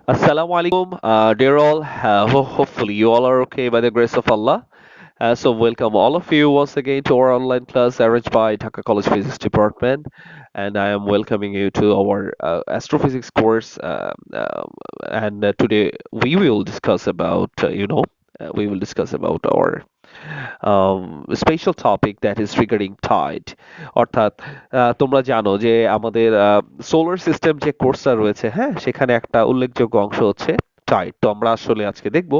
Assalamu alaikum, dear all. Hopefully, you all are okay by the grace of Allah. So, welcome all of you once again to our online class arranged by Dhaka College Physics Department, and I am welcoming you to our astrophysics course. And today we will discuss about, we will discuss about our special topic that is regarding tide অর্থাৎ তোমরা জানো যে আমাদের solar system যে কোর্সটা রয়েছে, হ্যাঁ, সেখানে একটা উল্লেখযোগ্য অংশ হচ্ছে টাইড। তো আমরা আসলে আজকে দেখব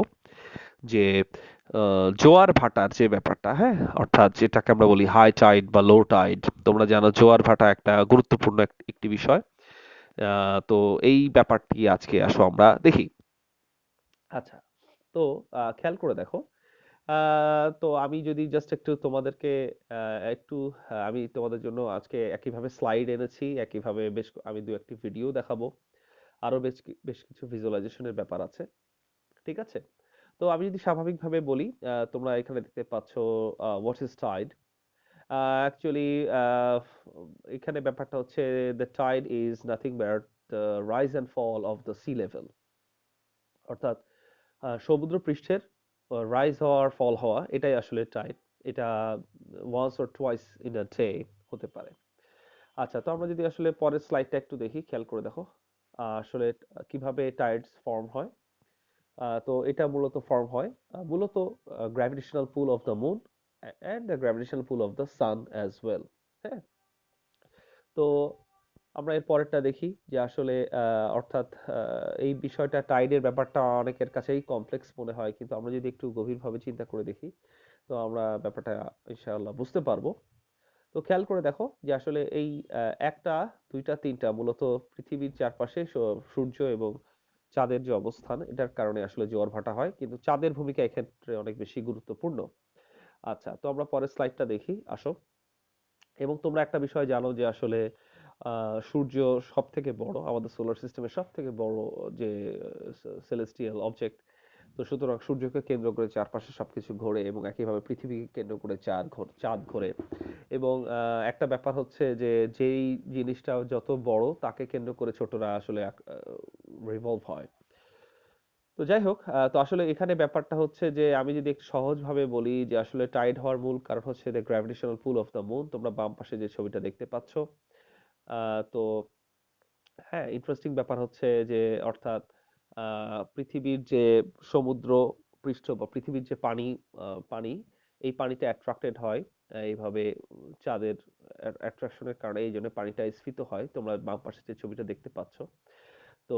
যে জোয়ার ভাটার যে ব্যাপারটা, হ্যাঁ, অর্থাৎ যেটাকে আমরা বলি হাই টাইড বা লো টাইড। তোমরা জানো জোয়ার ভাটা একটা গুরুত্বপূর্ণ একটি বিষয়। তো এই ব্যাপারটি আজকে আসো আমরা দেখি। আচ্ছা, তো খেয়াল করে দেখো। তো আমি যদি জাস্ট একটু তোমাদেরকে একটু আমি তোমাদের জন্য আজকে একইভাবে স্লাইড এনেছি, একইভাবে আমি দু একটি ভিডিও দেখাবো। আরো বেশ কিছু ভিজুয়ালাইজেশনের ব্যাপার আছে। ঠিক আছে? তো আমি যদি স্বাভাবিকভাবে বলি, তোমরা এখানে দেখতে পাচ্ছ হোয়াট ইজ টাইড। অ্যাকচুয়ালি এখানে ব্যাপারটা হচ্ছে the tide is nothing but the rise and fall of the sea level. অর্থাৎ সমুদ্র পৃষ্ঠের রাইজ হওয়া আর ফল হওয়া, এটাই আসলে টাইড। এটা once or twice in a day হতে পারে। আচ্ছা, তো আমরা যদি আসলে পরের স্লাইডটা একটু দেখি, খেয়াল করে দেখো আসলে কিভাবে টাইডস ফর্ম হয়। তো এটা মূলত ফর্ম হয় মূলত gravitational pool of the moon and the gravitational pool of the sun as well. হ্যাঁ, তো আমরা এর পরেরটা দেখি যে আসলে অর্থাৎ এই বিষয়টা টাইডের ব্যাপারটা অনেকের কাছেই কমপ্লেক্স মনে হয়, কিন্তু আমরা যদি একটু গভীরভাবে চিন্তা করে দেখি তো আমরা ব্যাপারটা ইনশাআল্লাহ বুঝতে পারবো। তো খেয়াল করে দেখো যে আসলে এই একটা দুইটা তিনটা মূলত পৃথিবীর চারপাশে সূর্য এবং চাঁদের যে অবস্থান, এটার কারণে আসলে জোয়ার ভাটা হয়, কিন্তু চাঁদের ভূমিকা এক্ষেত্রে অনেক বেশি গুরুত্বপূর্ণ। আচ্ছা, তো আমরা পরের স্লাইডটা দেখি আসো। এবং তোমরা একটা বিষয় জানো যে আসলে সূর্য সব থেকে বড়, আমাদের সোলার সিস্টেমের সব থেকে বড় যে সেলেস্টিয়াল অবজেক্ট। তো সুতরাং সূর্যকে কেন্দ্র করে চারপাশে সবকিছু ঘোরে এবং একইভাবে পৃথিবীকে কেন্দ্র করে চাঁদ ঘোরে। এবং একটা ব্যাপার হচ্ছে যে যেই জিনিসটা যত বড় তাকে কেন্দ্র করে ছোটরা আসলে রিভলভ হয়। তো যাই হোক, তো আসলে এখানে ব্যাপারটা হচ্ছে যে আমি যদি একটু সহজভাবে বলি যে আসলে টাইড হওয়ার মূল কারণ হচ্ছে the gravitational pool of the moon. তোমরা বাম পাশে যে ছবিটা দেখতে পাচ্ছ। তো হ্যাঁ, ইন্টারেস্টিং ব্যাপার হচ্ছে যে অর্থাৎ পৃথিবীর যে সমুদ্র পৃষ্ঠ বা পৃথিবীর যে পানি, এই পানিটা অ্যাট্রাক্টেড হয় এইভাবে চাঁদের অ্যাট্রাকশনের কারণে, এই জন্য পানিটা স্ফীত হয়। তোমরা বাম পাশে যে ছবিটা দেখতে পাচ্ছ। তো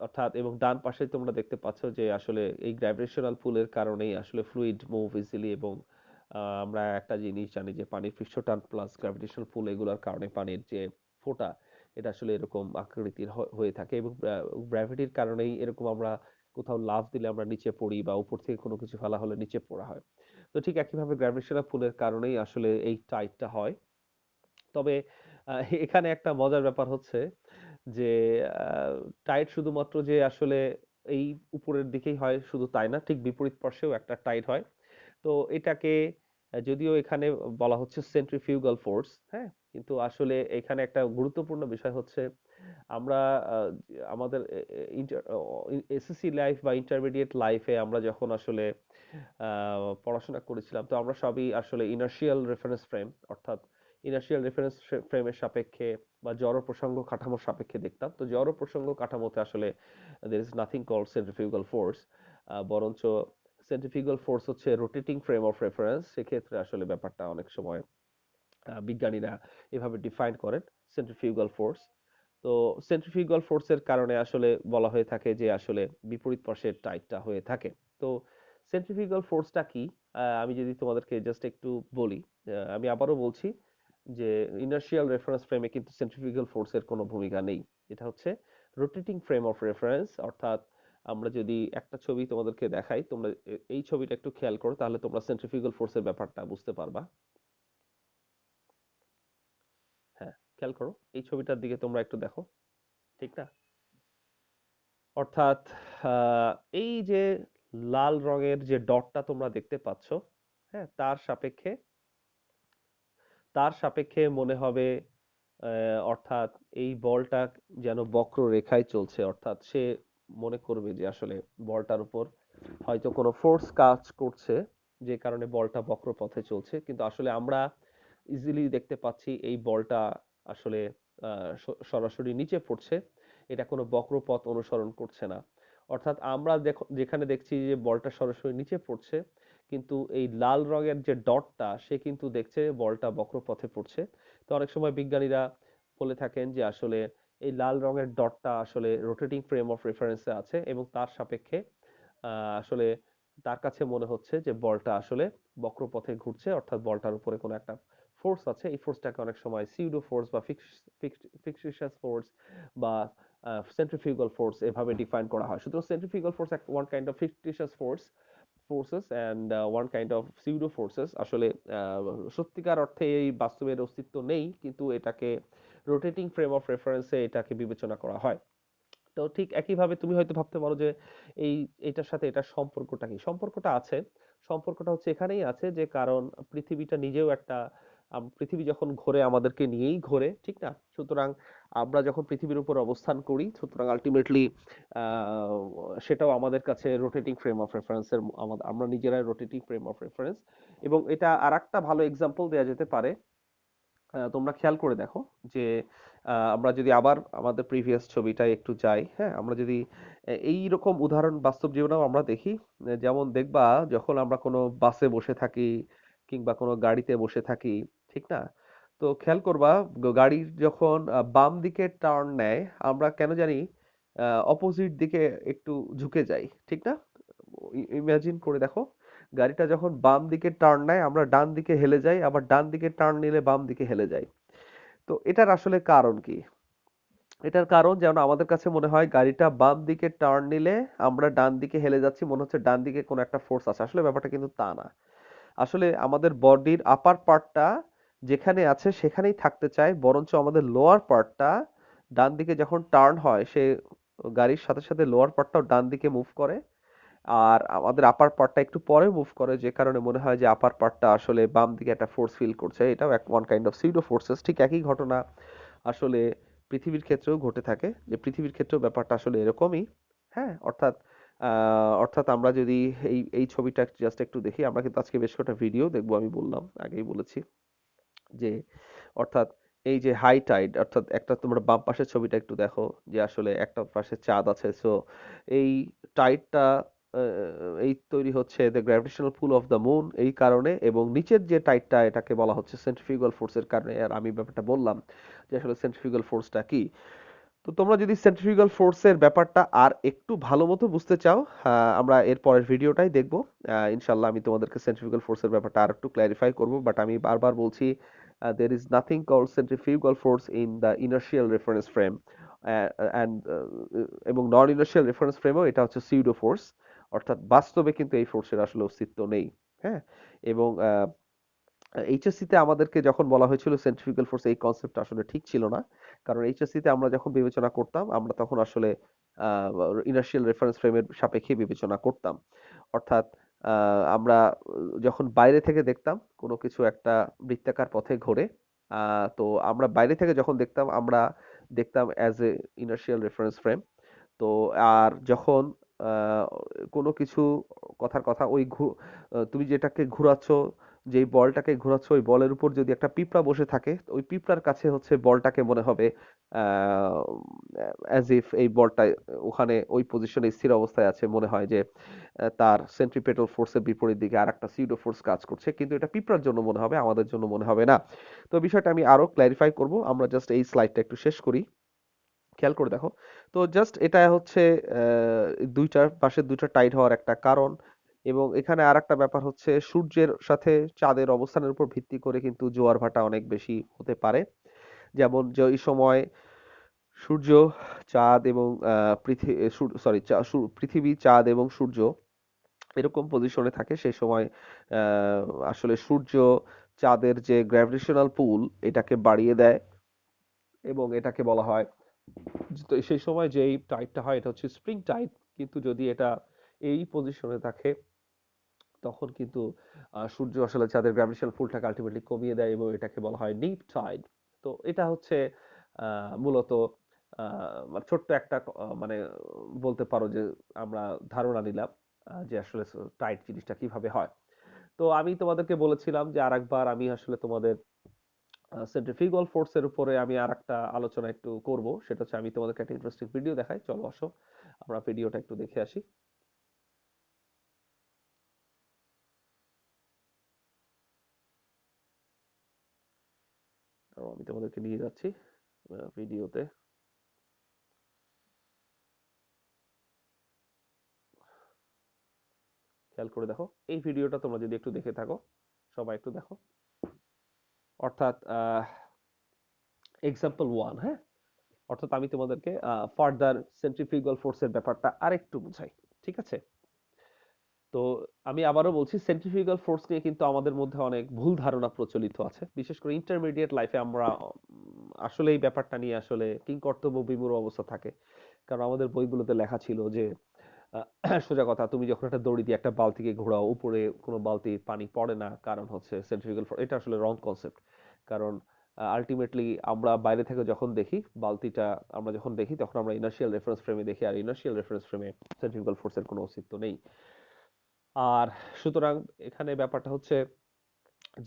অর্থাৎ এবং ডান পাশে তোমরা দেখতে পাচ্ছ যে আসলে এই গ্র্যাভিটেশনাল পুলের কারণেই আসলে ফ্লুইড মুভ ইজিলি। এবং আমরা একটা জিনিস জানি যে পানির পৃষ্ঠটান প্লাস গ্র্যাভিটেশনাল পুল, এগুলোর কারণে পানির যে ফোঁটা, এটা আসলে এরকম আকৃতির হয়ে থাকে। এবং গ্র্যাভিটির কারণেই এরকম আমরা কোথাও লাফ দিলে আমরা নিচে পড়ি, বা উপর থেকে কোনো কিছু ফেলা হলে নিচে পড়া হয়। তো ঠিক একইভাবে গ্র্যাভিটেশনাল পুলের কারণেই আসলে এই টাইডটা হয়। তবে এখানে একটা মজার ব্যাপার হচ্ছে যে টাইড শুধুমাত্র যে আসলে এই উপরের দিকেই হয় শুধু তাই না, ঠিক বিপরীত পার্শ্বেও একটা টাইড হয়। তো এটাকে যদিও এখানে বলা হচ্ছে সেন্ট্রিফিউগাল ফোর্স, হ্যাঁ, কিন্তু আসলে এখানে একটা গুরুত্বপূর্ণ বিষয় হচ্ছে আমরা আমাদের এসএসসি লাইফ বা ইন্টারমিডিয়েট লাইফে আমরা যখন আসলে পড়াশোনা করেছিলাম, তো আমরা সবই আসলে ইনার্শিয়াল রেফারেন্স ফ্রেম, অর্থাৎ ইনার্শিয়াল রেফারেন্স ফ্রেমের সাপেক্ষে বা জড় প্রসঙ্গ কাঠামোর সাপেক্ষে দেখতাম। তো জড় প্রসঙ্গ কাঠামোতে আসলে there is nothing called centrifugal force, বরঞ্চ সেন্ট্রিফিউগাল ফোর্স হচ্ছে রোটেটিং ফ্রেম অফ রেফারেন্স। সেক্ষেত্রে আসলে ব্যাপারটা অনেক সময় বিজ্ঞানীরা এভাবে ডিফাইন করেন সেন্ট্রিফিউগাল ফোর্স। তো সেন্ট্রিফিউগাল ফোর্সের কারণে আসলে বলা হয়ে থাকে যে আসলে বিপরীত পার্শ্বের টাইডটা হয়ে থাকে। তো সেন্ট্রিফিউগাল ফোর্সটা কি, আমি যদি তোমাদেরকে জাস্ট একটু বলি, আমি আবারও বলছি যে ইনার্শিয়াল রেফারেন্স ফ্রেমে কিন্তু সেন্ট্রিফিউগাল ফোর্সের কোনো ভূমিকা নেই। এটা হচ্ছে রোটেটিং ফ্রেম অফ রেফারেন্স। অর্থাৎ আমরা যদি একটা ছবি তোমাদেরকে দেখাই, তোমরা এই ছবিটা একটু খেয়াল করো, তাহলে তোমরা সেন্ট্রিফিউগাল ফোর্সের ব্যাপারটা বুঝতে পারবা। হ্যাঁ, খেয়াল করো, এই ছবিটার দিকে তোমরা একটু দেখো, ঠিক না? অর্থাৎ আহ, এই যে লাল রঙের যে ডটটা তোমরা দেখতে পাচ্ছ, হ্যাঁ, তার সাপেক্ষে মনে হবে অর্থাৎ এই বলটা যেন বক্ররেখায় চলছে, অর্থাৎ সে মনে করবে যে আসলে বলটার উপর হয়তো কোনো ফোর্স কাজ করছে, যে কারণে বলটা বক্রপথে চলছে, কিন্তু আসলে আমরা ইজিলি দেখতে পাচ্ছি এই বলটা আসলে সরাসরি নিচে পড়ছে, এটা কোনো বক্রপথ অনুসরণ করছে না। অর্থাৎ আমরা যেখানে দেখছি যে বলটা সরাসরি নিচে পড়ছে, কিন্তু এই লাল রঙের যে ডটটা সে কিন্তু দেখছে বলটা বক্রপথে পড়ছে। তো অনেক সময় বিজ্ঞানীরা বলে থাকেন যে আসলে এই লাল রঙের ডটটা আসলে রোটেটিং ফ্রেম অফ রেফারেন্সে আছে, এবং তার সাপেক্ষে আসলে তার কাছে মনে হচ্ছে যে বলটা আসলে বক্রপথে ঘুরছে, অর্থাৎ বলটার উপরে কোনো একটা ফোর্স আছে। এই ফোর্সটাকে অনেক সময় সিউডো ফোর্স বা ফিক্সিশাস ফোর্স বা সেন্ট্রিফিউগাল ফোর্স এভাবে ডিফাইন করা হয়। সুতরাং centrifugal force one kind of fictitious forces and one kind of pseudo forces আসলে সত্যিকার অর্থে এই বাস্তবের অস্তিত্ব নেই, কিন্তু এটাকে রোটেটিং ফ্রেম অফ রেফারেন্সে এটাকে বিবেচনা করা হয়। তো ঠিক একইভাবে তুমি হয়তো ভাবতে পারো যে এই এটার সাথে এটার সম্পর্কটা কি। সম্পর্কটা আছে, সম্পর্কটা হচ্ছে এখানেই আছে যে কারণ পৃথিবীটা নিজেও একটা পৃথিবী যখন ঘোরে আমাদেরকে নিয়েই ঘোরে, ঠিক না? সুতরাং আমরা যখন পৃথিবীর উপর অবস্থান করি, সুতরাং আলটিমেটলি সেটাও আমাদের কাছে রোটেটিং ফ্রেম অফ রেফারেন্সের, আমরা নিজেরাই রোটেটিং ফ্রেম অফ রেফারেন্স। এবং এটা আরেকটা ভালো এক্সাম্পল দেওয়া যেতে পারে। তোমরা খেয়াল করে দেখো যে আমরা যদি আবার আমাদের প্রিভিয়াস ছবিটায় একটু যাই, হ্যাঁ, আমরা যদি এই রকম উদাহরণ বাস্তব জীবনেও আমরা দেখি। যেমন দেখবা যখন আমরা কোনো বাসে বসে থাকি কিংবা কোনো গাড়িতে বসে থাকি, ঠিক না? তো খেয়াল করবা গাড়ি যখন বাম দিকে টার্ন নেয়, আমরা কেন জানি অপোজিট দিকে একটু ঝুঁকে যাই, ঠিক না? ইমাজিন করে দেখো, গাড়িটা যখন বাম দিকে টার্ন নেয় আমরা ডান দিকে হেলে যাই, আবার ডান দিকে টার্ন নিলে বাম দিকে হেলে যাই। তো এটার আসলে কারণ কি? এটার কারণ যেন আমাদের কাছে মনে হয় গাড়িটা বাম দিকে টার্ন নিলে আমরা ডান দিকে হেলে যাচ্ছি, মনে হচ্ছে ডান দিকে কোনো একটা ফোর্স আছে। আসলে ব্যাপারটা কিন্তু তা না। আসলে আমাদের বডির আপার পার্টটা যেখানে আছে সেখানেই থাকতে চায়, বরঞ্চ আমাদের লোয়ার পার্টটা ডান দিকে যখন টার্ন হয় সে গাড়ির সাথে সাথে লোয়ার পার্টটাও ডান দিকে মুভ করে, আর আমাদের আপার পার্টটা একটু পরে মুভ করে, যে কারণে মনে হয় যে আপার পার্টটা আসলে বাম দিকে একটা ফোর্স ফিল করছে। এটাও এক one kind of pseudo forces. ঠিক একই ঘটনা আসলে পৃথিবীর ক্ষেত্রেও ঘটে থাকে, যে পৃথিবীর ক্ষেত্রেও ব্যাপারটা আসলে এরকমই। হ্যাঁ, অর্থাৎ আমরা যদি এই ছবিটা জাস্ট একটু দেখি, আমরা কিন্তু আজকে বেশ কয়েকটা ভিডিও দেখবো, আমি বললাম আগেই বলেছি যে অর্থাৎ এই যে হাই টাইড, অর্থাৎ একটা তোমরা বাম পাশের ছবিটা একটু দেখো যে আসলে একটা পাশে চাঁদ আছে। সো এই টাইডটা এই তৈরি হচ্ছে the gravitational pool of the moon এই কারণে, এবং নিচের যে টাইডটা এটাকে বলা হচ্ছে সেন্ট্রিফিউগাল ফোর্সের কারণে। আর আমি ব্যাপারটা বললাম যে আসলে সেন্ট্রিফিউগাল ফোর্সটা কি। তো তোমরা যদি সেন্ট্রিফিউগাল ফোর্সের ব্যাপারটা আর একটু ভালো মতো বুঝতে চাও, আমরা এর পরের ভিডিওটাই দেখবো। ইনশাল্লাহ আমি তোমাদেরকে সেন্ট্রিফিউগাল ফোর্সের ব্যাপারটা আর একটু ক্ল্যারিফাই করবো, বাট আমি বারবার বলছি দের is nothing call centrifugal force in the inertial reference frame, and এবং নন ইনার্শিয়াল রেফারেন্স ফ্রেমও এটা হচ্ছে সিউডো ফোর্স। অর্থাৎ বাস্তবে কিন্তু এই ফোর্সের আসলে অস্তিত্ব নেই। হ্যাঁ, এবং এইচএসসি তে আমাদেরকে যখন বলা হয়েছিল সেন্ট্রিফিউগাল ফোর্স, এই কনসেপ্টটা আসলে ঠিক ছিল না। কারণ এইচএসসি তে আমরা যখন বিবেচনা করতাম আমরা তখন আসলে ইনার্শিয়াল রেফারেন্স ফ্রেমের সাপেক্ষে বিবেচনা করতাম। অর্থাৎ আমরা যখন বাইরে থেকে দেখতাম কোনো কিছু একটা বৃত্তাকার পথে ঘোরে, তো আমরা বাইরে থেকে যখন দেখতাম আমরা দেখতাম as a inertial reference frame. তো আর যখন আহ, কোনো কিছু কথার কথা তুমি যেটাকে ঘুরাচ্ছ, যেই বলটাকে ঘোরাচ্ছ ওই বলের উপর যদি একটা পিঁপড়া বসে থাকে, তো ওই পিঁপড়ার কাছে হচ্ছে বলটাকে মনে হবে অ্যাজ ইফ এই বলটা ওখানে ওই পজিশনে স্থির অবস্থায় আছে, মনে হয় যে তার সেন্ট্রিপেটাল ফোর্সের বিপরীত দিকে আর একটা সিউডো ফোর্স কাজ করছে, কিন্তু এটা পিঁপড়ার জন্য মনে হবে, আমাদের জন্য মনে হবে না। তো বিষয়টা আমি আরো ক্ল্যারিফাই করব, আমরা জাস্ট এই স্লাইডটা একটু শেষ করি। খেয়াল করে দেখো, তো জাস্ট এটা হচ্ছে দুইটার পাশে দুইটা টাইট হওয়ার একটা কারণ। এবং এখানে আর একটা ব্যাপার হচ্ছে সূর্যের সাথে চাঁদের অবস্থানের উপর ভিত্তি করে কিন্তু জোয়ার ভাটা অনেক বেশি হতে পারে। যেমন যে এই সময় সূর্য, চাঁদ এবং পৃথিবী, চাঁদ এবং সূর্য এরকম পজিশনে থাকে, সেই সময় আসলে সূর্য চাঁদের যে গ্র্যাভিটেশনাল পুল এটাকে বাড়িয়ে দেয়, এবং এটাকে বলা হয়, তো সেই সময় যে এই টাইডটা হয় এটা হচ্ছে স্প্রিং টাইড। কিন্তু যদি এটা এই পজিশনে থাকে তখন কিন্তু সূর্য আসলে চাঁদের গ্র্যাভিটেশনাল পুলটাকে আলটিমেটলি কমিয়ে দেয়, এবং এটাকে বলা হয় নিপ টাইড। তো এটা হচ্ছে মূলত মানে ছোট্ট একটা মানে বলতে পারো যে আমরা ধারণা নিলাম যে আসলে টাইট জিনিসটা কিভাবে হয়। তো আমি তোমাদেরকে বলেছিলাম যে আরেকবার আমি আসলে তোমাদের সেন্ট্রিফিউগাল ফোর্সের উপরে আমি আরেকটা আলোচনা একটু করব। সেটা হচ্ছে আমি তোমাদেরকে একটা ইন্টারেস্টিং ভিডিও দেখাই, চলো আসো আমরা ভিডিওটা একটু দেখে আসি। তো আমি তোমাদেরকে নিয়ে যাচ্ছি ভিডিওতে। খেয়াল করে দেখো এই ভিডিওটা, তোমরা যদি একটু দেখে থাকো, সবাই একটু দেখো। অর্থাৎ এক্সাম্পল ওয়ান, হ্যাঁ, অর্থাৎ আমি তোমাদেরকে ফার্দার সেন্ট্রিফিউগাল ফোর্সের ব্যাপারটা আরেকটু বুঝাই। ঠিক আছে? তো আমি আবারও বলছি, সেন্ট্রিফিউগাল ফোর্স নিয়ে কিন্তু আমাদের মধ্যে অনেক ভুল ধারণা প্রচলিত আছে, বিশেষ করে ইন্টারমিডিয়েট লাইফে আমরা আসলে এই ব্যাপারটা নিয়ে আসলে কিংকর্তব্য বিমূঢ় অবস্থা থাকে। কারণ আমাদের বইগুলোতে লেখা ছিল যে সোজা কথা, তুমি যখন একটা দড়ি দিয়ে একটা বালতিকে ঘোরাও, উপরে কোনো বালতি পানি পড়ে না, কারণ হচ্ছে সেন্ট্রিফিউগাল ফোর্স। এটা আসলে রং কনসেপ্ট। কারণ আলটিমেটলি আমরা বাইরে থেকে যখন দেখি বালতিটা, আমরা যখন দেখি তখন আমরা ইনার্শিয়াল রেফারেন্স ফ্রেমে দেখি, আর ইনার্শিয়াল রেফারেন্স ফ্রেমে সেন্ট্রিফিউগাল ফোর্সের কোনো অস্তিত্ব নেই। আর সুতরাং এখানে ব্যাপারটা হচ্ছে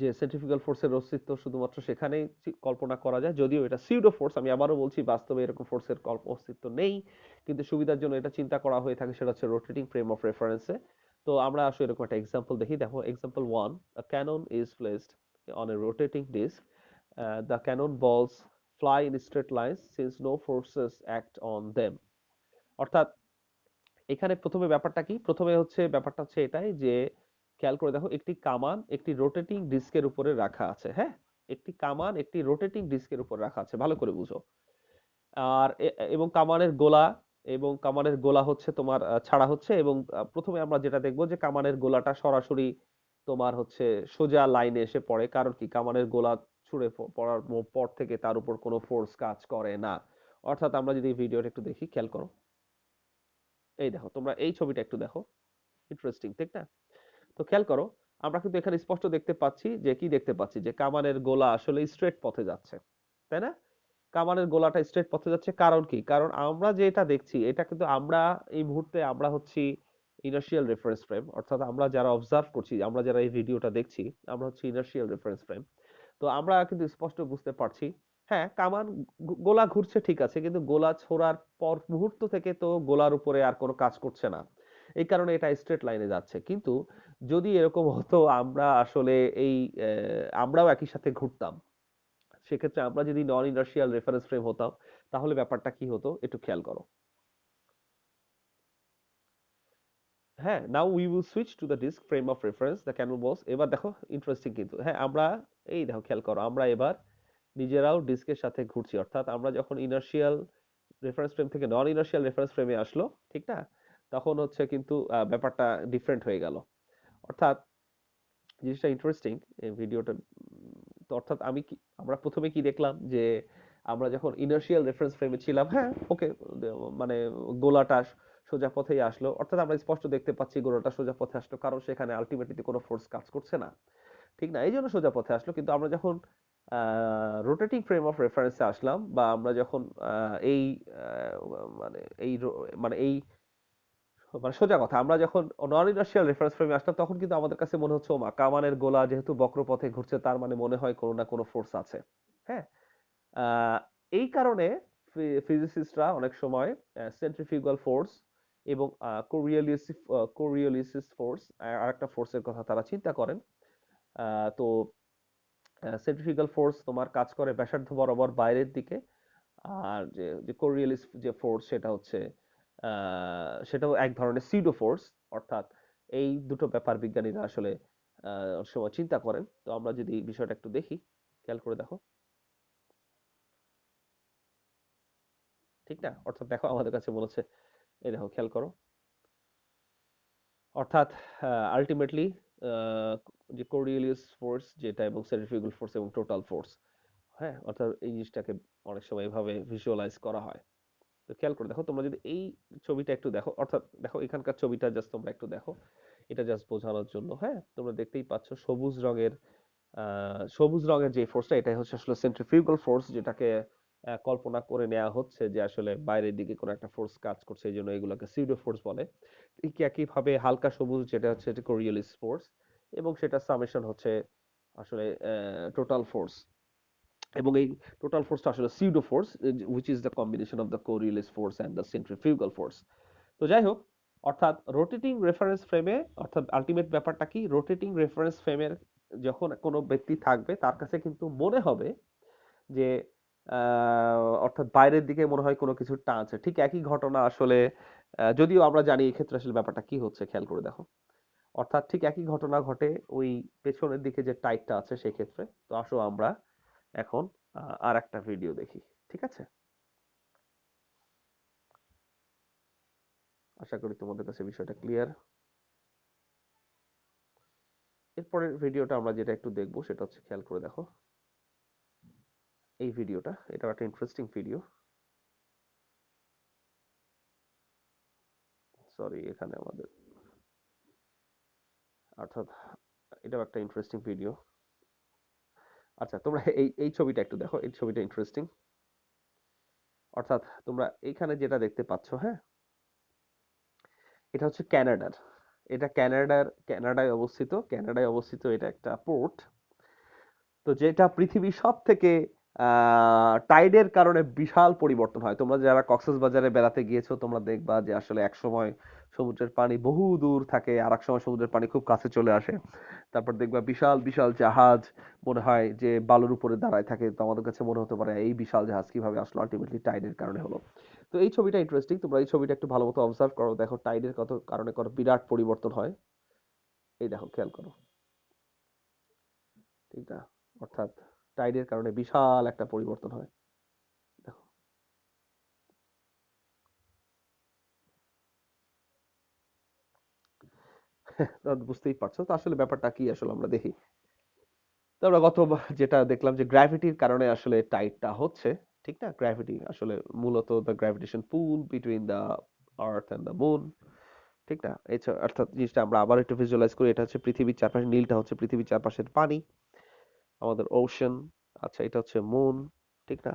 যে সেন্ট্রিফিউগাল ফোর্সের অস্তিত্ব শুধুমাত্র সেখানেই কল্পনা করা যায়, যদিও এটা সিউডো ফোর্স। আমি আবারও বলছি, বাস্তবে এরকম ফোর্সের অস্তিত্ব নেই, কিন্তু সুবিধার জন্য এটা চিন্তা করা হয়ে থাকে, সেটা হচ্ছে রোটেটিং ফ্রেম অফ রেফারেন্সে। তো আমরা আসলে এরকম একটা এক্সাম্পল দেখি। দেখো example one, a cannon is placed on a rotating disc. The cannon balls fly in straight lines since no forces act on them. অর্থাৎ এখানে প্রথমে ব্যাপারটা কি, প্রথমে হচ্ছে ব্যাপারটা হচ্ছে এটাই যে, খেয়াল করে দেখো, একটি কামান একটি রোটেটিং ডিস্কের উপরে রাখা আছে, হ্যাঁ, একটি কামান একটি রোটেটিং ডিস্কের উপর রাখা আছে, ভালো করে বুঝো। আর এবং কামানের গোলা, এবং কামানের গোলা হচ্ছে তোমার ছাড়া হচ্ছে, এবং প্রথমে আমরা যেটা দেখবো যে কামানের গোলাটা সরাসরি তোমার হচ্ছে সোজা লাইনে এসে পড়ে। কারণ কি, কামানের গোলা ছুঁড়ে পড়ার পর থেকে তার উপর কোনো ফোর্স কাজ করে না। অর্থাৎ আমরা যদি ভিডিওটা একটু দেখি, খেয়াল করো, এই দেখো, তোমরা এই ছবিটা একটু দেখো, ইন্টারেস্টিং ঠিক না? তো খেয়াল করো, আমরা কিন্তু এখানে স্পষ্ট দেখতে পাচ্ছি যে, কি দেখতে পাচ্ছি যে কামানের গোলা আসলে স্ট্রেট পথে যাচ্ছে, তাই না? কামানের গোলাটা স্ট্রেট পথে যাচ্ছে, কারণ কি, কারণ আমরা যেটা দেখছি এটা কিন্তু আমরা এই মুহূর্তে আমরা হচ্ছি ইনার্শিয়াল রেফারেন্স ফ্রেম। অর্থাৎ আমরা যারা অবজার্ভ করছি, আমরা যারা এই ভিডিওটা দেখছি, আমরা হচ্ছে ইনার্শিয়াল রেফারেন্স ফ্রেম। তো আমরা কিন্তু স্পষ্ট বুঝতে পারছি, হ্যাঁ, কামান গোলা ঘুরছে ঠিক আছে, কিন্তু গোলা ছোড়ার পর মুহূর্ত থেকে তো গোলার উপরে আর কোনো কাজ করছে না। এই কারণে এটা স্ট্রেট লাইনে যাচ্ছে। কিন্তু যদি এরকম হতো আমরা আসলে এই আমরাও একই সাথে ঘুরতাম, সেক্ষেত্রে আমরা যদি নন ইনার্শিয়াল রেফারেন্স ফ্রেম হতাম, তাহলে ব্যাপারটা কি হতো একটু খেয়াল করো। হ্যাঁ, now we will switch to the disc frame of reference the cannon balls. এবার দেখো ইন্টারেস্টিং কিন্তু, হ্যাঁ, আমরা এই দেখো খেয়াল করো, আমরা এবার নিজেরাও ডিস্কের সাথে ঘুরছি। অর্থাৎ আমরা যখন ইনার্শিয়াল রেফারেন্স ফ্রেম থেকে নন ইনার্শিয়াল রেফারেন্স ফ্রেমে আসলো, ঠিক না, তখন হচ্ছে কিন্তু ব্যাপারটা ডিফারেন্ট হয়ে গেল। অর্থাৎ জিনিসটা ইন্টারেস্টিং এই ভিডিওটা। তো অর্থাৎ আমি কি, আমরা প্রথমে কি দেখলাম যে আমরা যখন ইনার্শিয়াল রেফারেন্স ফ্রেমে ছিলাম, হ্যাঁ, ওকে, মানে গোলাটা সোজা পথেই আসলো। অর্থাৎ আমরা স্পষ্ট দেখতে পাচ্ছি গোলাটা সোজা পথে আসলো, কারণ সেখানে আলটিমেটলি কোনো ফোর্স কাজ করছে না, ঠিক না, এই জন্য সোজা পথে আসলো। কিন্তু আমরা যখন রোটেটিং ফ্রেম অফ রেফারেন্সে আসলাম, বা আমরা যখন এই মানে এই মানে এই মানে সোজা কথা, আমরা যখন নন ইনার্শিয়াল রেফারেন্স ফ্রেমে আসলাম, তখন কিন্তু আমাদের কাছে মনে হচ্ছে, ওমা, কামানের গোলা যেহেতু বক্রপথে ঘুরছে, তার মানে মনে হয় কোনো না কোনো ফোর্স আছে। হ্যাঁ, আহ, এই কারণে ফিজিসিস্টরা অনেক সময় সেন্ট্রিফিউগাল ফোর্স এবং কোরিওলিসিস ফোর্স, আর একটা ফোর্সের কথা তারা চিন্তা করেন। তো সেন্ট্রিফিউগাল ফোর্স তোমার কাজ করে ব্যাসার্ধ বরাবর বাইরের দিকে, আর যে যে কোরিয়ালিস যে ফোর্স, সেটা হচ্ছে সেটাও এক ধরনের সিউডো ফোর্স। অর্থাৎ এই দুটো ব্যাপার বিজ্ঞানীরা আসলে অনেক সময় চিন্তা করেন। তো আমরা যদি বিষয়টা একটু দেখি, খেয়াল করে দেখো, ঠিক না? অর্থাৎ দেখো আমাদের কাছে মনে হচ্ছে, এই দেখো খেয়াল করো, অর্থাৎ আলটিমেটলি যে কোরিয়ালিস ফোর্স যেটা, এবং সেন্ট্রিফিউগাল ফোর্স এবং টোটাল ফোর্স, হ্যাঁ, অর্থাৎ এই জিনিসটাকে অনেক সময় এভাবে ভিজুয়ালাইজ করা হয়। তো খেয়াল করে দেখো, তোমরা যদি এই ছবিটা একটু দেখো, অর্থাৎ দেখো এখানকার ছবিটা জাস্ট তোমরা একটু দেখো, এটা জাস্ট বোঝানোর জন্য, হ্যাঁ, তোমরা দেখতেই পাচ্ছ সবুজ রঙের সবুজ রঙের যে ফোর্সটা এটাই হচ্ছে আসলে সেন্ট্রিফিউগাল ফোর্স, যেটাকে কল্পনা করে নেওয়া হচ্ছে যে আসলে বাইরের দিকে কোনো একটা ফোর্স কাজ করছে, এই জন্য এগুলোকে সিউডো ফোর্স বলে। ঠিক একইভাবে হালকা সবুজ যেটা হচ্ছে এটা কোরিওলিস ফোর্স, এবং সেটা সামেশন হচ্ছে আসলে টোটাল ফোর্স। এবং এই টোটাল ফোর্সটা আসলে pseudo force, which is the combination of the Coriolis force and the centrifugal force. তো যাই হোক, অর্থাৎ রোটেটিং রেফারেন্স ফ্রেমে, অর্থাৎ আলটিমেট ব্যাপারটা কি, রোটেটিং রেফারেন্স ফ্রেমের যখন কোনো ব্যক্তি থাকবে তার কাছে কিন্তু মনে হবে যে অর্থাৎ বাইরের দিকে মনে হয় কোনো কিছু টানছে। ঠিক একই ঘটনা আসলে যদিও আমরা জানি এই ক্ষেত্রে আসলে ব্যাপারটা কি হচ্ছে, খেয়াল করে দেখো। অর্থাৎ ঠিক একই ঘটনা ঘটে ওই পেছনের দিকে যে টাইটটা আছে সেই ক্ষেত্রে। তো আসো আমরা এখন আর একটা ভিডিও দেখি, ঠিক আছে? আশা করি তোমাদের কাছে বিষয়টা ক্লিয়ার। এরপরের ভিডিওটা আমরা যেটা একটু দেখবো সেটা হচ্ছে, খেয়াল করে দেখো এই ভিডিওটা। এটা একটা ইন্টারেস্টিং ভিডিও। সরি, এখানে আমাদের অর্থাৎ এটাও একটা ইন্টারেস্টিং ভিডিও। আচ্ছা, তোমরা এই এই ছবিটা একটু দেখো, এই ছবিটা ইন্টারেস্টিং। অর্থাৎ তোমরা এইখানে যেটা দেখতে পাচ্ছ, হ্যাঁ, এটা হচ্ছে ক্যানাডার। এটা কানাডায় অবস্থিত এটা একটা পোর্ট। তো যেটা পৃথিবীর সব থেকে টাইডের কারণে বিশাল পরিবর্তন হয়। তোমরা যারা কক্সবাজারে বেড়াতে গিয়েছো তোমরা দেখবা যে আসলে এক সময় সমুদ্রের পানি বহু দূর থাকে, আর এক সময় সমুদ্রের পানি খুব কাছে চলে আসে। তারপর দেখবা বিশাল বিশাল জাহাজ মনে হয় যে বালুর উপরে দাঁড়ায় থাকে। তো আমাদের কাছে মনে হতে পারে এই বিশাল জাহাজ কিভাবে আসলো, আলটিমেটলি টাইডের কারণে হলো। তো এই ছবিটা ইন্টারেস্টিং, তোমরা এই ছবিটা একটু ভালো মতো অবজার্ভ করো, দেখো টাইডের কত কারণে কত বিরাট পরিবর্তন হয়। এই দেখো, খেয়াল করো, ঠিক না? অর্থাৎ টাইডের কারণে বিশাল একটা পরিবর্তন হয়। দেখো, তো বুঝতেই পারছো তো আসলে ব্যাপারটা কি আসলে আমরা দেখি। তো আমরা যেটা দেখলাম যে গ্র্যাভিটির কারণে আসলে টাইডটা হচ্ছে, ঠিক না? গ্র্যাভিটি আসলে মূলত the gravitation pull between the earth and the moon, ঠিক না? অর্থাৎ জিনিসটা আমরা আবার একটু ভিজুয়ালাইজ করি। এটা হচ্ছে পৃথিবীর চারপাশে, নীলটা হচ্ছে পৃথিবীর চারপাশের পানি, আমাদের ওশান। আচ্ছা, এটা হচ্ছে মুন, ঠিক না?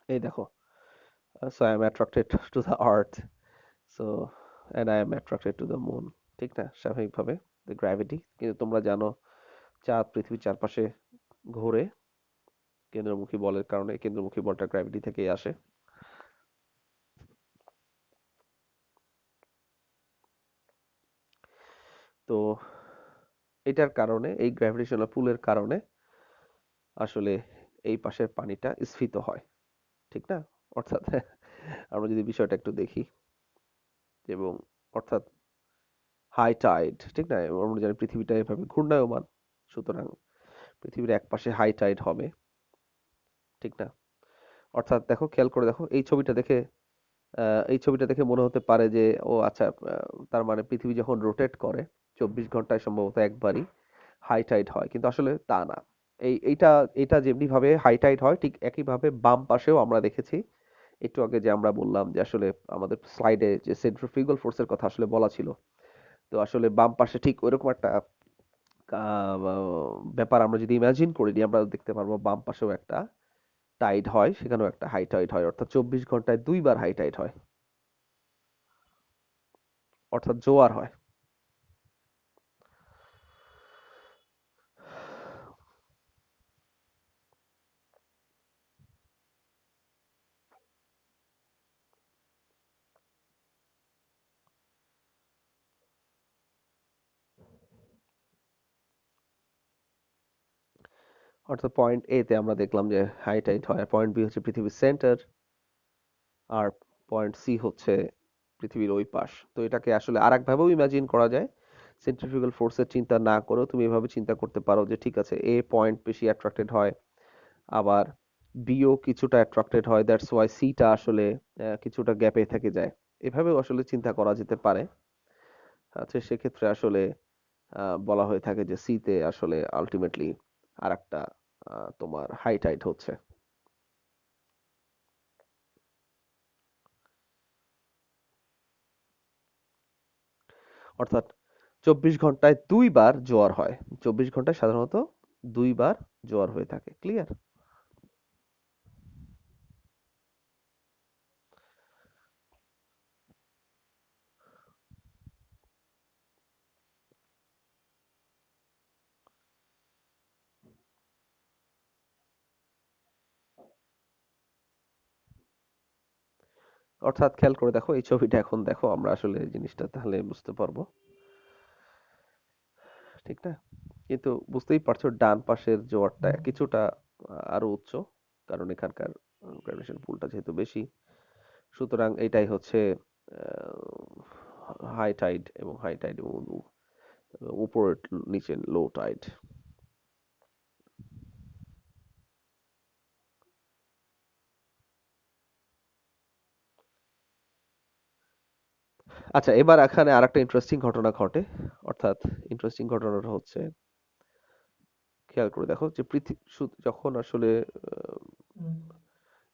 এই দেখো, so I am attracted to the earth, so and I am attracted to the moon, ঠিক না? স্বাভাবিকভাবে দ্য গ্র্যাভিটি। কিন্তু তোমরা জানো চাঁদ পৃথিবীর চারপাশে ঘোরে কেন্দ্রমুখী বলের কারণে। কেন্দ্রমুখী বলটা গ্র্যাভিটি থেকেই আসে। তো এটার কারণে, এই গ্র্যাভিটেশনাল পুলের কারণে আসলে এই পাশের পানিটা স্ফীত হয়, ঠিক না? অর্থাৎ আমরা যদি বিষয়টা একটু দেখি, এবং অর্থাৎ হাই টাইড, ঠিক না? আমরা জানি পৃথিবীটা এভাবে ঘূর্ণায়মান, সুতরাং পৃথিবীর এক পাশে হাই টাইড হবে, ঠিক না? অর্থাৎ দেখো, খেয়াল করে দেখো এই ছবিটা দেখে মনে হতে পারে যে ও আচ্ছা, তার মানে পৃথিবী যখন রোটেট করে 24 ঘন্টায় সম্ভবত একবারই হাই টাইড হয়, কিন্তু আসলে তা না। এইটা এটা যেমনি ভাবে হাই টাইড হয় ঠিক একইভাবে বাম পাশেও আমরা দেখেছি একটু আগে, যে আমরা বললাম যে আসলে আমাদের স্লাইডে যে সেন্ট্রিফিউগাল ফোর্সের কথা আসলে বলা ছিল। তো আসলে বাম পাশে ঠিক ওইরকম একটা ব্যাপার আমরা যদি ইমাজিন করি নিই, আমরা দেখতে পারবো বাম পাশেও একটা টাইড হয়, সেখানেও একটা হাই টাইড হয়, অর্থাৎ 24 ঘন্টায় দুইবার হাই টাইড হয়, অর্থাৎ জোয়ার হয়। অর্থাৎ পয়েন্ট এ তে আমরা দেখলাম যে হাই টাইড হয়, আর পয়েন্ট বি হচ্ছে পৃথিবীর সেন্টার, আর পয়েন্ট সি হচ্ছে পৃথিবীর ওই পাশ। তো এটাকে আসলে আর একভাবেও ইমাজিন করা যায়, সেন্ট্রিফিউগাল ফোর্সের চিন্তা না করেও তুমি এভাবে চিন্তা করতে পারো যে ঠিক আছে, এ পয়েন্ট বেশি অ্যাট্রাক্টেড হয়, আবার বিও কিছুটা অ্যাট্রাক্টেড হয়, দ্যাটস ওয়াই সিটা আসলে কিছুটা গ্যাপে থেকে যায়। এভাবেও আসলে চিন্তা করা যেতে পারে। আচ্ছা, সেক্ষেত্রে আসলে বলা হয়ে থাকে যে সিতে আসলে আলটিমেটলি আর একটা তোমার হাই টাইড হচ্ছে। অর্থাৎ 24 ঘন্টায় 2 বার জোয়ার হয়। 24 ঘন্টায় সাধারণত 2 বার জোয়ার হয়ে থাকে। ক্লিয়ার? অর্থাৎ খেয়াল করে দেখো, এই ছবিটা এখন দেখো, আমরা আসলে জিনিসটা তাহলে বুঝতে পারবো। ঠিক না? কিন্তু বুঝতেই পারছো ডান পাশের জোয়ারটা কিছুটা আরো উচ্চ, কারণ এখানকার গ্র্যাভিটেশন পুলটা যেহেতু বেশি, সুতরাং এটাই হচ্ছে হাই টাইড এবং হাই টাইড এবং উপরের নিচে লো টাইড। আচ্ছা, এবার এখানে আরেকটা ইন্টারেস্টিং ঘটনা ঘটে। অর্থাৎ ইন্টারেস্টিং ঘটনাটা হচ্ছে, খেয়াল করে দেখো যে যখন আসলে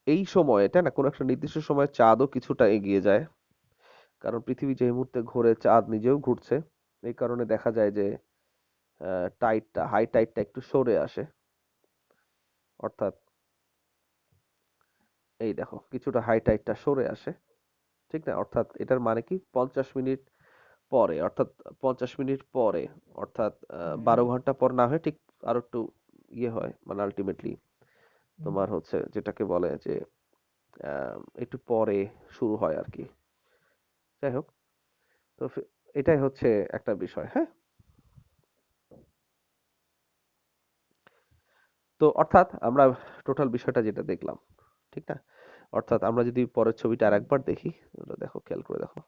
এই সময়ে, তাই না, কোনো একটা নির্দিষ্ট সময় চাঁদও কিছুটা এগিয়ে যায়, কারণ পৃথিবী যে মুহূর্তে ঘোরে চাঁদ নিজেও ঘুরছে। এই কারণে দেখা যায় যে টাইডটা, হাই টাইডটা একটু সরে আসে। অর্থাৎ এই দেখো কিছুটা হাই টাইডটা সরে আসে। ঠিক না? অর্থাৎ এটার মানে কি, 50 মিনিট পরে, অর্থাৎ 50 মিনিট পরে, অর্থাৎ 12 ঘন্টা পর না হয়ে ঠিক আরো একটু ইয়ে হয়, মানে আলটিমেটলি তোমার হচ্ছে যেটাকে বলে যে একটু পরে শুরু হয় আর কি। যাই হোক, তো এটাই হচ্ছে একটা বিষয়। হ্যাঁ, তো অর্থাৎ আমরা টোটাল বিষয়টা যেটা দেখলাম, ঠিক না? অর্থাৎ আমরা যদি পরের ছবিটা আরেকবার দেখি, ওটা দেখো, খেয়াল করে দেখো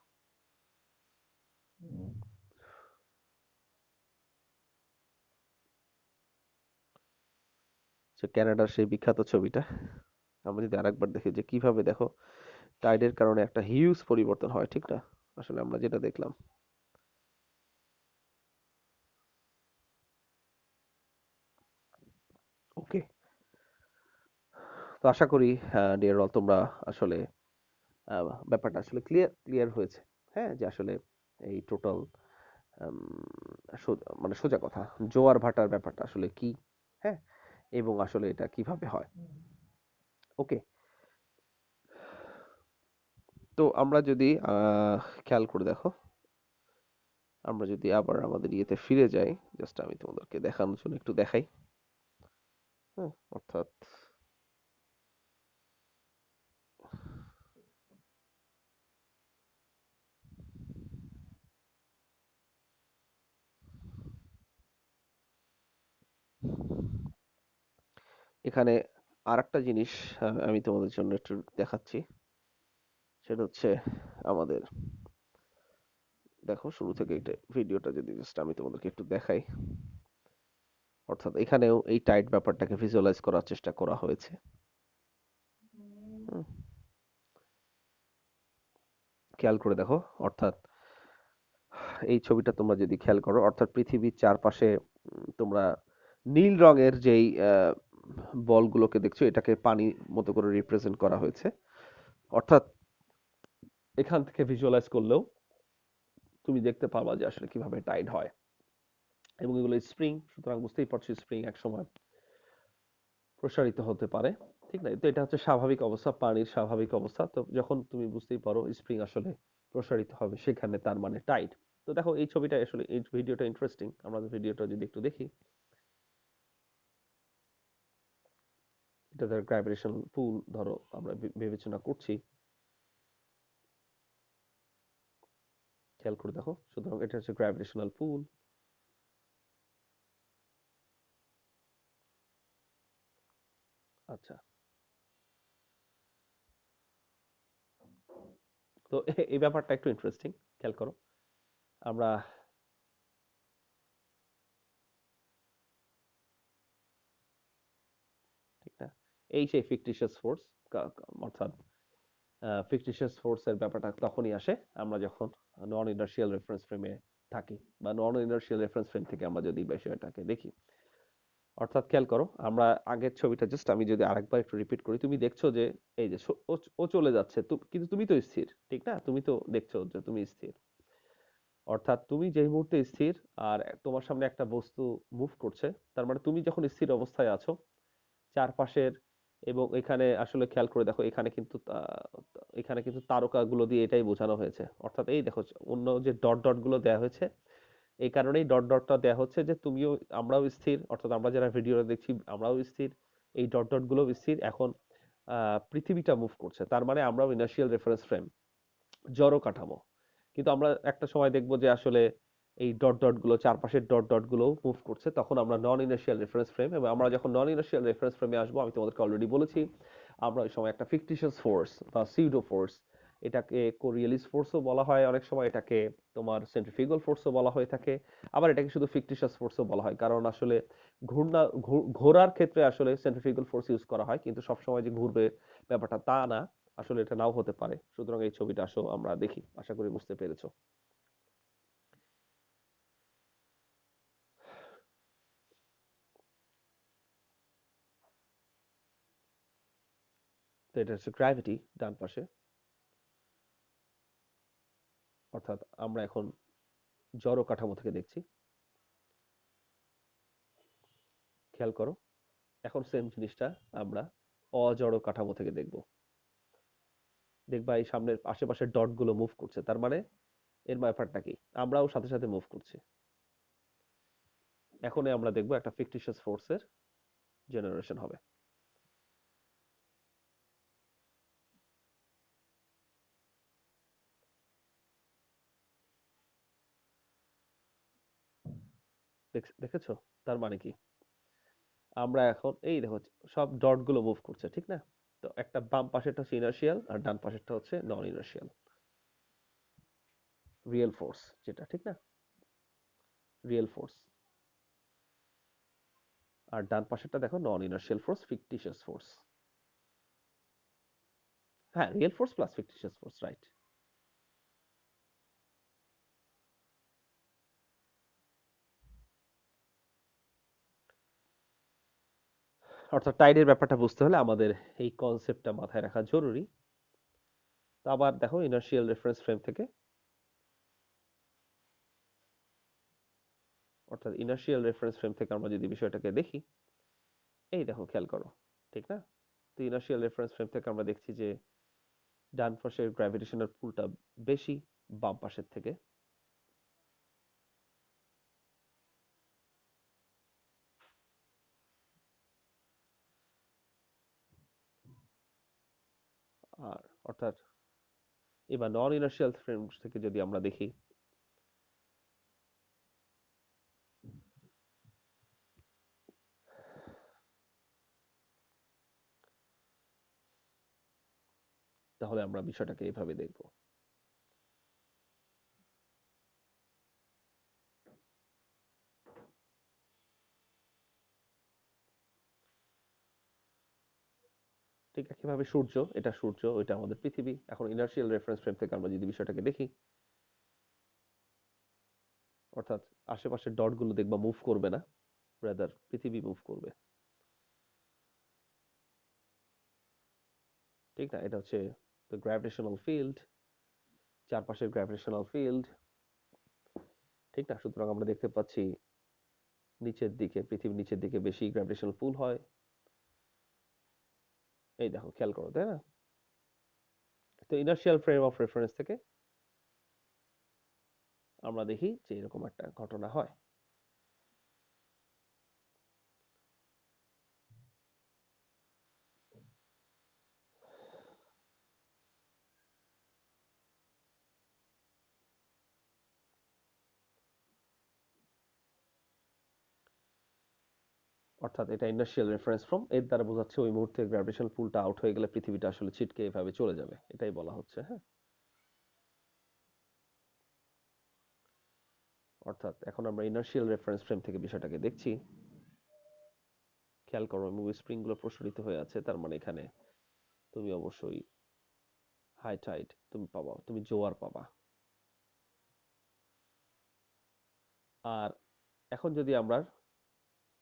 যে ক্যানাডার সেই বিখ্যাত ছবিটা। আমরা যদি আরেকবার দেখি যে কিভাবে দেখো টাইডের কারণে একটা হিউজ পরিবর্তন হয়, ঠিক না? আসলে আমরা যেটা দেখলাম। ওকে, তো আশা করি ডিয়ার অল, তোমরা আসলে ব্যাপারটা আসলে ক্লিয়ার ক্লিয়ার হয়েছে। হ্যাঁ, যে আসলে এই টোটাল মানে সোজা কথা, জোয়ার ভাটার ব্যাপারটা আসলে কি। হ্যাঁ, এবং আসলে এটা কিভাবে হয়। ওকে, তো আমরা যদি খেয়াল করে দেখো, আমরা যদি আবার আমাদের ইয়েতে ফিরে যাই, জাস্ট আমি তোমাদেরকে দেখানোর জন্য একটু দেখাই। হ্যাঁ, অর্থাৎ এখানে আরেকটা জিনিস আমি তোমাদের জন্য একটু দেখাচ্ছি। সেটা হচ্ছে আমাদের, দেখো শুরু থেকে এটা ভিডিওটা যদি জাস্ট আমি তোমাদেরকে একটু দেখাই, অর্থাৎ এখানেও এই টাইট ব্যাপারটাকে ভিজুয়ালাইজ করার চেষ্টা করা হয়েছে। হুম, খেয়াল করে দেখো, অর্থাৎ এই ছবিটা তোমরা যদি খেয়াল করো, অর্থাৎ পৃথিবীর চারপাশে তোমরা নীল রঙের যেই বলগুলোকে দেখছো, এটাকে পানি মতো করে রিপ্রেজেন্ট করা হয়েছে। অর্থাৎ এখান থেকে ভিজুয়ালাইজ করলেও তুমি দেখতে পারবা যে আসলে কিভাবে টাইড হয়, এবং এগুলো স্প্রিং, সুতরাং বুঝতেই পারছো স্প্রিং এক সময় প্রসারিত হতে পারে। ঠিক না? তো এটা হচ্ছে স্বাভাবিক অবস্থা, পানির স্বাভাবিক অবস্থা। তো যখন তুমি বুঝতেই পারো স্প্রিং আসলে প্রসারিত হবে, সেখানে তার মানে টাইড। তো দেখো এই ছবিটা আসলে, এই ভিডিওটা ইন্টারেস্টিং। আমরা ভিডিওটা যদি একটু দেখি, এটা ধরো গ্র্যাভিটেশন পুল, ধরো আমরা বিবেচনা করছি, খেয়াল করে দেখো, সুতরাং এটা হচ্ছে গ্র্যাভিটেশনাল পুল। আচ্ছা, তো এই ব্যাপারটা একটু ইন্টারেস্টিং, খেয়াল করো। আমরা, ঠিক না, এই সেই ফিকটিশিয়াস ফোর্স, অর্থাৎ ফিকটিশিয়াস ফোর্সের ব্যাপারটা তখনই আসে আমরা যখন নন ইনার্শিয়াল রেফারেন্স ফ্রেমে থাকি, বা নন ইনার্শিয়াল রেফারেন্স ফ্রেম থেকে আমরা যদি বিষয়টাকে দেখি। অর্থাৎ খেয়াল করো, আমরা আগের ছবিটা জাস্ট আমি যদি আরেকবার একটু রিপিট করি, তুমি দেখছো যে এই যে ও চলে যাচ্ছে, কিন্তু তুমি তো স্থির, ঠিক না? তুমি তো দেখছো যে তুমি স্থির। অর্থাৎ তুমি যেই মুহূর্তে স্থির আর তোমার সামনে একটা বস্তু মুভ করছে, তার মানে তুমি যখন স্থির অবস্থায় আছো, চারপাশের এবং এখানে আসলে খেয়াল করে দেখো, এখানে কিন্তু তারকাগুলো দিয়ে এটাই বোঝানো হয়েছে। অর্থাৎ এই দেখো, অন্য যে ডট ডট গুলো দেওয়া হয়েছে, এই কারণেই ডট ডটটা দেওয়া হচ্ছে যে তুমিও, আমরাও স্থির, অর্থাৎ আমরা যারা ভিডিও দেখছি আমরাও স্থির, এই ডট ডট গুলো স্থির। এখন পৃথিবীটা মুভ করছে, তার মানে আমরাও ইনার্শিয়াল রেফারেন্স ফ্রেম, জড় কাঠামো। কিন্তু আমরা একটা সময় দেখবো যে আসলে এই ডট ডট গুলো, চারপাশের ডট ডট গুলো মুভ করছে, তখন আমরা নন ইনার্শিয়াল রেফারেন্স ফ্রেম। এবং আমরা যখন নন ইনার্শিয়াল রেফারেন্স ফ্রেমে আসবো, আমি তোমাদেরকে অলরেডি বলেছি, আমরা ওই সময় একটা ফিকটিশিয়াস ফোর্স বা সিউডো ফোর্স, এটাকে কোরিয়ালিস ফোর্সও বলা হয় অনেক সময়, এটাকে তোমার সেন্ট্রিফিউগাল ফোর্সও বলা হয়ে থাকে, আবার এটাকে শুধু ফিকটিশিয়াস ফোর্সও বলা হয়। কারণ আসলে ঘোরার ক্ষেত্রে আসলে সেন্ট্রিফিউগাল ফোর্স ইউজ করা হয়, কিন্তু সবসময় যে ঘুরবে ব্যাপারটা তা না, আসলে এটা নাও হতে পারে। সুতরাং এই ছবিটা আসো আমরা দেখি, আশা করি বুঝতে পেরেছো। তো এটা হচ্ছে গ্র্যাভিটি ডান পাশে। অর্থাৎ আমরা এখন জড় কাঠামো থেকে দেখছি, খেয়াল করো। এখন সেম জিনিসটা আমরা অজড় কাঠামো থেকে দেখব। দেখবা এই সামনের আশেপাশের ডট গুলো মুভ করছে, তার মানে এর ব্যাপারটা কি, আমরাও সাথে সাথে মুভ করছি। এখনই আমরা দেখবো একটা ফিকটিশিয়াস ফোর্সের জেনারেশন হবে। দেখেছো? তার মানে কি, আমরা এখন এই দেখো, সব ডট গুলো মুভ করছে, ঠিক না? তো একটা বাম পাশেরটা হচ্ছে ইনার্শিয়াল আর ডান পাশেরটা হচ্ছে নন ইনার্শিয়াল, রিয়েল ফোর্স যেটা, ঠিক না? Real force. আর ডান পাশেরটা দেখো নন ইনার্শিয়াল ফোর্স, ফিকটিশিয়াস ফোর্স। হ্যাঁ, real force plus fictitious force, right. অর্থাৎ টাইডের ব্যাপারটা বুঝতে হলে আমাদের এই কনসেপ্টটা মাথায় রাখা জরুরি। তো আবার দেখো ইনার্শিয়াল রেফারেন্স ফ্রেম থেকে, অর্থাৎ ইনার্শিয়াল রেফারেন্স ফ্রেম থেকে আমরা যদি বিষয়টাকে দেখি, এই দেখো খেয়াল করো, ঠিক না? তো ইনার্শিয়াল রেফারেন্স ফ্রেম থেকে আমরা দেখছি যে ডান পাশের গ্র্যাভিটেশনাল পুলটা বেশি বাম পাশের থেকে। আর অর্থাৎ এবার নন ইনার্শিয়াল ফ্রেম থেকে যদি আমরা দেখি, তাহলে আমরা বিষয়টাকে এইভাবে দেখব। ঠিক একইভাবে সূর্য, এটা সূর্য, ওইটা আমাদের পৃথিবী। এখন ইনার্শিয়াল রেফারেন্স ফ্রেম থেকে আমরা যদি বিষয়টাকে দেখি, অর্থাৎ আশেপাশের ডট গুলো দেখবা মুভ করবে না, রাদার পৃথিবী মুভ করবে, ঠিক না? এটা হচ্ছে গ্র্যাভিটেশনাল ফিল্ড, চারপাশের গ্র্যাভিটেশনাল ফিল্ড, ঠিক না? সুতরাং আমরা দেখতে পাচ্ছি নিচের দিকে, পৃথিবীর নিচের দিকে বেশি গ্র্যাভিটেশনাল পুল হয়। এই দেখো খেয়াল করো, তাই না? তো ইনার্শিয়াল ফ্রেম অফ রেফারেন্স থেকে আমরা দেখি যে এরকম একটা ঘটনা হয়। অর্থাৎ এটা ইনার্শিয়াল রেফারেন্স ফ্রেম, এর দ্বারা বোঝাচ্ছে ওই মুহূর্তে গ্র্যাভিটেশনাল পুলটা আউট হয়ে গেলে পৃথিবীটা আসলে ছিটকে এভাবে চলে যাবে, এটাই বলা হচ্ছে। হ্যাঁ, অর্থাৎ এখন আমরা ইনার্শিয়াল রেফারেন্স ফ্রেম থেকে বিষয়টাকে দেখছি। খেয়াল করো, মুভি স্প্রিং গুলো প্রসারিত হয়ে আছে, তার মানে এখানে তুমি অবশ্যই হাই টাইড তুমি পাবা, তুমি জোয়ার পাবা। আর এখন যদি আমরা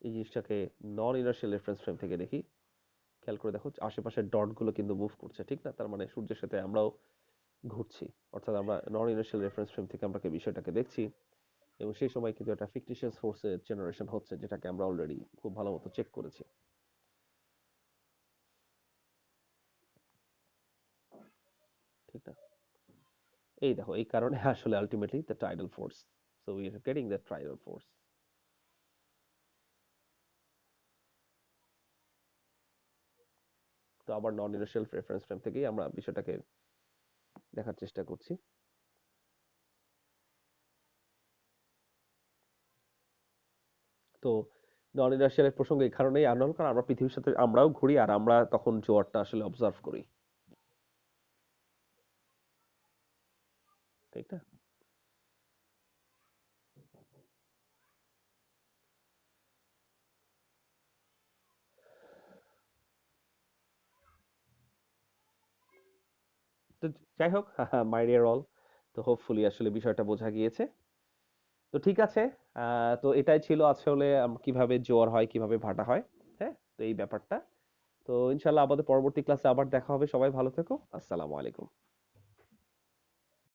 এই জিনিসটাকে নন ইনার্শিয়াল রেফারেন্স ফ্রেম থেকে দেখি, খেয়াল করে দেখো আশেপাশের ডট গুলো কিন্তু মুভ করছে, ঠিক না? তার মানে সূর্যের সাথে আমরাও ঘুরছি, অর্থাৎ আমরা নন ইনার্শিয়াল রেফারেন্স ফ্রেম থেকে আমরা কি বিষয়টাকে দেখছি, এবং সেই সময় কিন্তু একটা ফিকটিশিয়াস ফোর্সের জেনারেশন হচ্ছে, যেটাকে আমরা অলরেডি খুব ভালো মতো চেক করেছি। ঠিক না? এই দেখো, এই কারণে আসলে ultimately the tidal force, so we are getting the tidal force. তো আবার নন ইনার্শিয়াল রেফারেন্স ফ্রেম থেকেই আমরা বিষয়টাকে দেখার চেষ্টা করছি। তো নন ইনার্শিয়াল প্রসঙ্গ এই কারণেই আনল, কারণ আমরা পৃথিবীর সাথে আমরাও ঘুরি, আর আমরা তখন জোয়ারটা আসলে অবজার্ভ করি। ঠিক না? তো যাই হোক, মাই ডিয়ার অল, তো হোপফুলি আসলে বিষয়টা বোঝা গিয়েছে। তো ঠিক আছে, তো এটাই ছিল আসলে কিভাবে জোয়ার হয়, কিভাবে ভাটা হয়। হ্যাঁ, তো এই ব্যাপারটা। তো ইনশাল্লাহ আমাদের পরবর্তী ক্লাসে আবার দেখা হবে। সবাই ভালো থেকো। আসসালামু আলাইকুম।